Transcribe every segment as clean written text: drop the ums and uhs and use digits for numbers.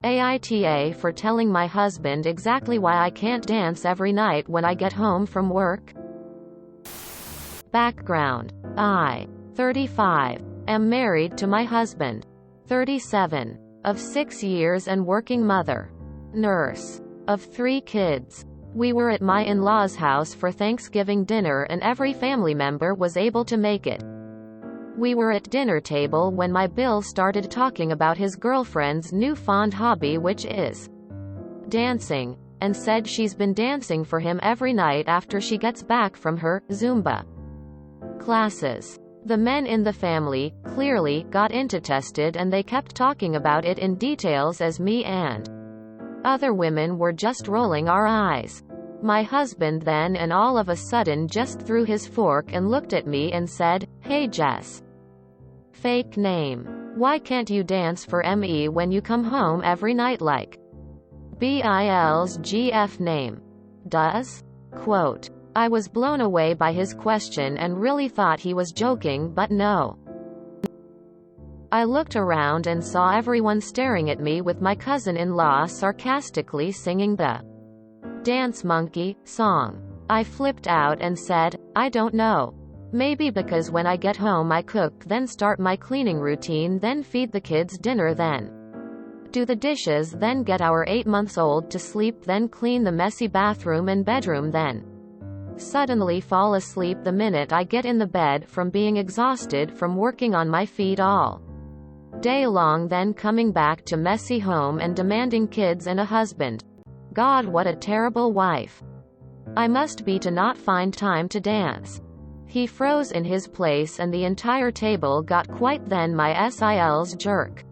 AITA for telling my husband exactly why I can't dance every night when I get home from work. Background. I, 35, am married to my husband, 37, of 6 years and working mother, nurse, of 3 kids. We were at my in-laws' house for Thanksgiving dinner and every family member was able to make it. We were at dinner table when my Bill started talking about his girlfriend's new fond hobby, which is dancing, and said she's been dancing for him every night after she gets back from her Zumba classes. The men in the family, clearly, got interested and they kept talking about it in details as me and other women were just rolling our eyes. My husband then and all of a sudden just threw his fork and looked at me and said, "Hey Jess. Fake name. Why can't you dance for me when you come home every night like Bill's GF name does?" Quote. I was blown away by his question and really thought he was joking, but no. I looked around and saw everyone staring at me with my cousin-in-law sarcastically singing the Dance Monkey song. I flipped out and said, "I don't know. Maybe because when I get home I cook, then start my cleaning routine, then feed the kids dinner, then do the dishes, then get our 8-month-old to sleep, then clean the messy bathroom and bedroom, then suddenly fall asleep the minute I get in the bed from being exhausted from working on my feet all day long, then coming back to messy home and demanding kids and a husband. God, what a terrible wife I must be to not find time to dance." He froze in his place and the entire table got quite then. My SIL's jerk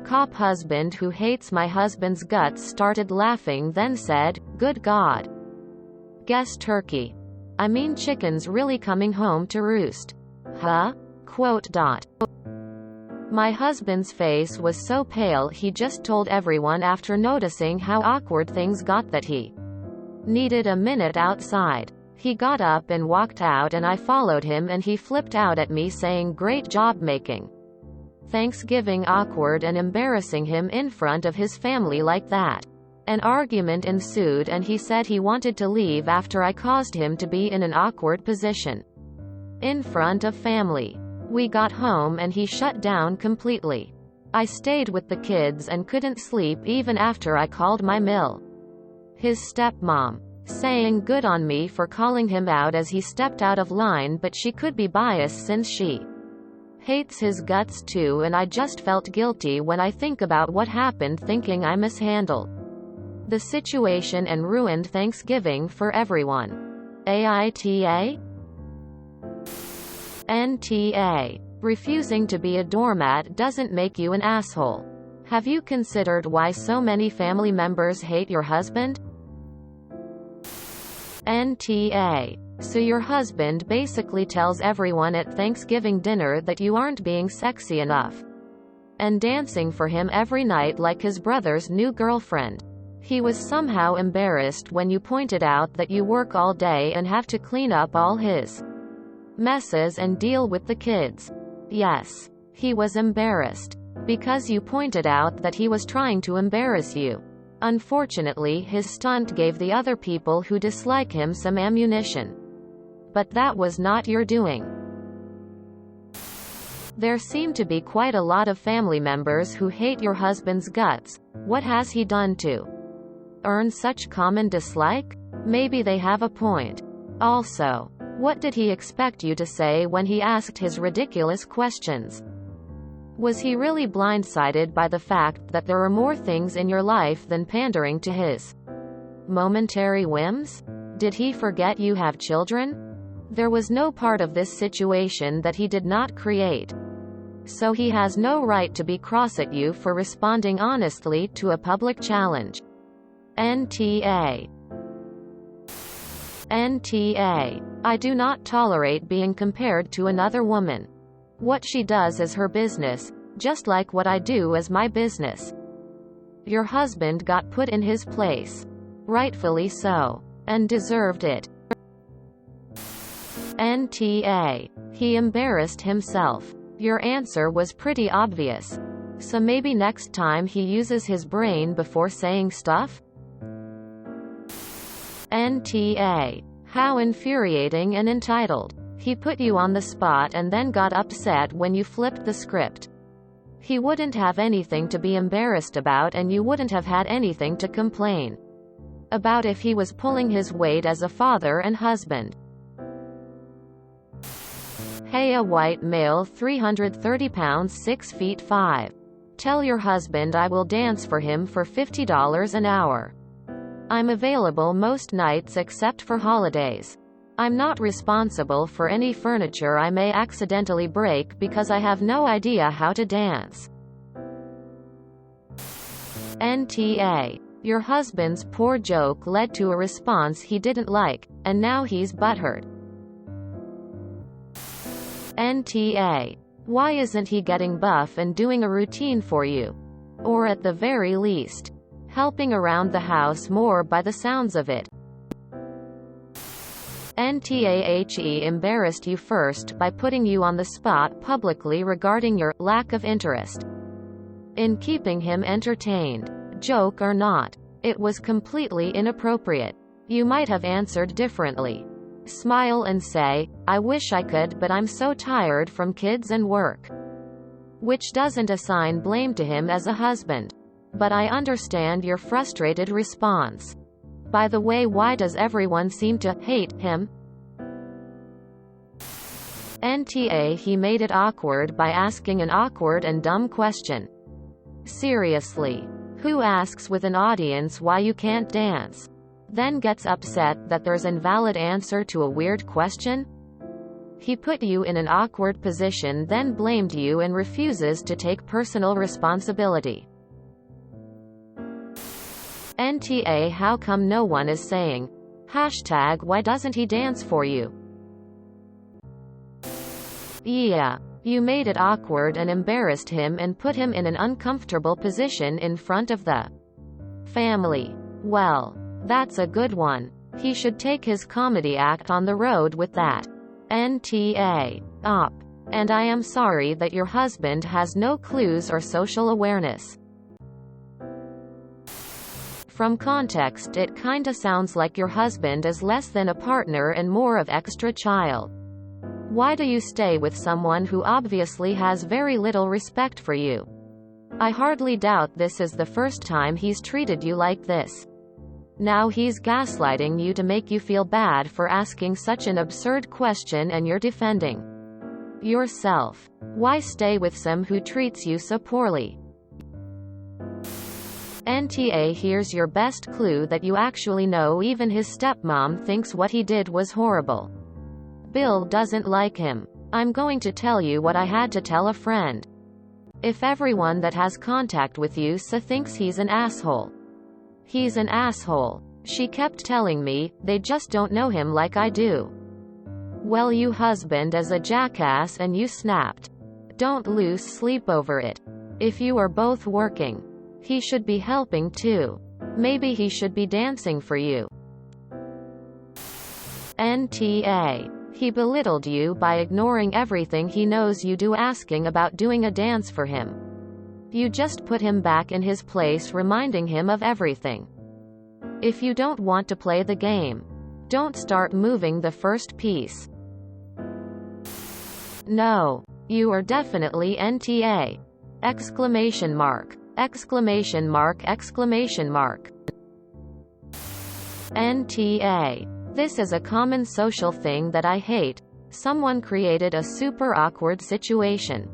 cop husband who hates my husband's guts started laughing, then said, "Good God. Guess turkey. I mean chicken's really coming home to roost. Huh?" Quote. My husband's face was so pale he just told everyone after noticing how awkward things got that he needed a minute outside. He got up and walked out and I followed him and he flipped out at me saying, "Great job making Thanksgiving awkward and embarrassing him in front of his family like that." An argument ensued and he said he wanted to leave after I caused him to be in an awkward position in front of family. We got home and he shut down completely. I stayed with the kids and couldn't sleep even after I called my mill, his stepmom, saying good on me for calling him out as he stepped out of line, but she could be biased since she hates his guts too, and I just felt guilty when I think about what happened, thinking I mishandled the situation and ruined Thanksgiving for everyone. AITA? NTA. Refusing to be a doormat doesn't make you an asshole. Have you considered why so many family members hate your husband? NTA. So your husband basically tells everyone at Thanksgiving dinner that you aren't being sexy enough and dancing for him every night like his brother's new girlfriend. He was somehow embarrassed when you pointed out that you work all day and have to clean up all his messes and deal with the kids. Yes. He was embarrassed because you pointed out that he was trying to embarrass you. Unfortunately, his stunt gave the other people who dislike him some ammunition. But that was not your doing. There seem to be quite a lot of family members who hate your husband's guts. What has he done to earn such common dislike? Maybe they have a point. Also, what did he expect you to say when he asked his ridiculous questions? Was he really blindsided by the fact that there are more things in your life than pandering to his momentary whims? Did he forget you have children? There was no part of this situation that he did not create. So he has no right to be cross at you for responding honestly to a public challenge. NTA. NTA. I do not tolerate being compared to another woman. What she does is her business, just like what I do is my business. Your husband got put in his place. Rightfully so. And deserved it. NTA. He embarrassed himself. Your answer was pretty obvious. So maybe next time he uses his brain before saying stuff? NTA. How infuriating and entitled. He put you on the spot and then got upset when you flipped the script. He wouldn't have anything to be embarrassed about, and you wouldn't have had anything to complain about if he was pulling his weight as a father and husband. Hey, a white male, 330 pounds, 6 feet 5. Tell your husband I will dance for him for $50 an hour. I'm available most nights except for holidays. I'm not responsible for any furniture I may accidentally break because I have no idea how to dance. NTA. Your husband's poor joke led to a response he didn't like, and now he's butthurt. NTA. Why isn't he getting buff and doing a routine for you? Or at the very least, helping around the house more by the sounds of it. NTAHE embarrassed you first by putting you on the spot publicly regarding your lack of interest in keeping him entertained. Joke or not, it was completely inappropriate. You might have answered differently. Smile and say, I wish I could, but I'm so tired from kids and work. Which doesn't assign blame to him as a husband. But I understand your frustrated response. By the way, why does everyone seem to hate him? NTA. He made it awkward by asking an awkward and dumb question. Seriously. Who asks with an audience why you can't dance? Then gets upset that there's an invalid answer to a weird question? He put you in an awkward position, then blamed you and refuses to take personal responsibility. NTA. How come no one is saying, #why doesn't he dance for you? Yeah. You made it awkward and embarrassed him and put him in an uncomfortable position in front of the family. Well, that's a good one. He should take his comedy act on the road with that. NTA. Op. And I am sorry that your husband has no clues or social awareness. From context, it kinda sounds like your husband is less than a partner and more of extra child. Why do you stay with someone who obviously has very little respect for you? I hardly doubt this is the first time he's treated you like this. Now he's gaslighting you to make you feel bad for asking such an absurd question, and you're defending yourself. Why stay with someone who treats you so poorly? NTA. Here's your best clue that you actually know even his stepmom thinks what he did was horrible. Bill doesn't like him. I'm going to tell you what I had to tell a friend. If everyone that has contact with you thinks he's an asshole. He's an asshole. She kept telling me, they just don't know him like I do. Well, you husband is a jackass and you snapped. Don't lose sleep over it. If you are both working, he should be helping too. Maybe he should be dancing for you. NTA. He belittled you by ignoring everything he knows you do, asking about doing a dance for him. You just put him back in his place, reminding him of everything. If you don't want to play the game, don't start moving the first piece. No. You are definitely NTA. Exclamation mark. Exclamation mark. Exclamation mark. NTA. This is a common social thing that I hate. Someone created a super awkward situation,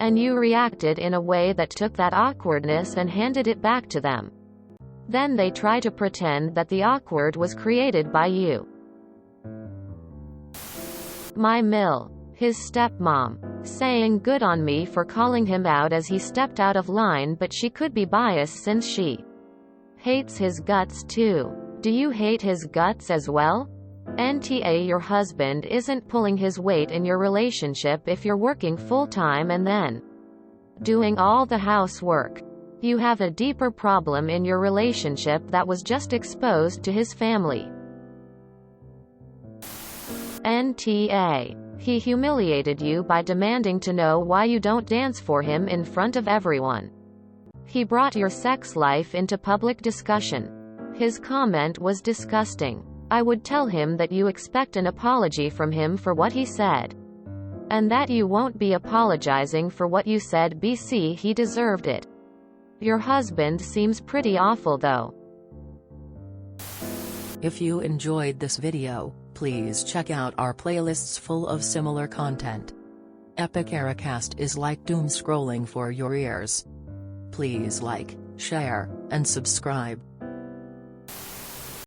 and you reacted in a way that took that awkwardness and handed it back to them. Then they try to pretend that the awkward was created by you. My Mill. His stepmom. Saying good on me for calling him out as he stepped out of line, but she could be biased since she hates his guts too. Do you hate his guts as well? NTA. Your husband isn't pulling his weight in your relationship if you're working full-time and then doing all the housework. You have a deeper problem in your relationship that was just exposed to his family. NTA. He humiliated you by demanding to know why you don't dance for him in front of everyone. He brought your sex life into public discussion. His comment was disgusting. I would tell him that you expect an apology from him for what he said. And that you won't be apologizing for what you said. BC he deserved it. Your husband seems pretty awful though. If you enjoyed this video, please check out our playlists full of similar content. Epic Ericast is like doom scrolling for your ears. Please like, share, and subscribe.